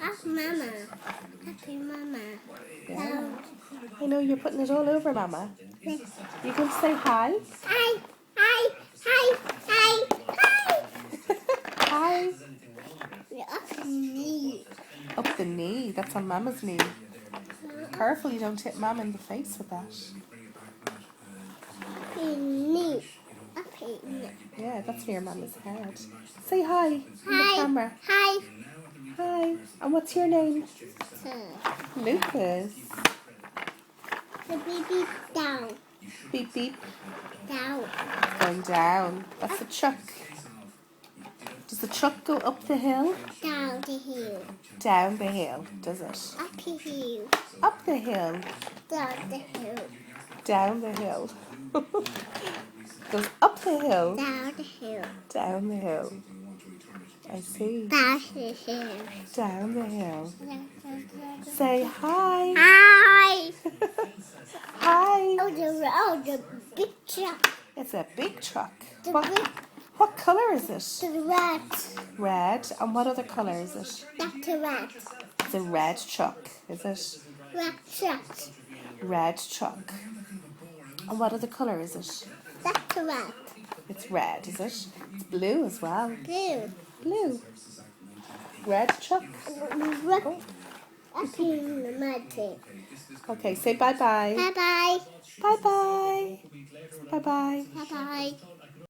That's Mama. Happy Mama. Yeah. I know you're putting it all over, Mama. You can say hi. Hi. Hi. Hi. Hi. Hi. Hi. Up the knee. Up the knee. That's on Mama's knee. Careful you don't hit Mama in the face with that. Up the knee. Up the knee. Yeah, that's near Mama's head. Say hi in the Hi. camera. Hi. Hi. And what's your name? So, Lucas. the baby down. Beep beep. Down. Going down. That's the truck. Does the truck go up the hill? Down the hill. Down the hill, does it? Up the hill. Up the hill. Down the hill. Down the hill. Goes up the hill. Down the hill. Down the hill. I see. Down the hill. Down the hill. Say hi. Hi. Hi. The big truck. It's a big truck. The What colour is it? The rat. Red. And what other colour is it? That's the rat. It's a red truck, is it? Rat truck. Red truck. And what other colour is it? That's the rat. It's red, is it? It's blue as well. Blue. Blue. Red truck. Up in the mountain. Okay, say bye-bye. Bye bye. Bye-bye. Bye-bye. Bye bye.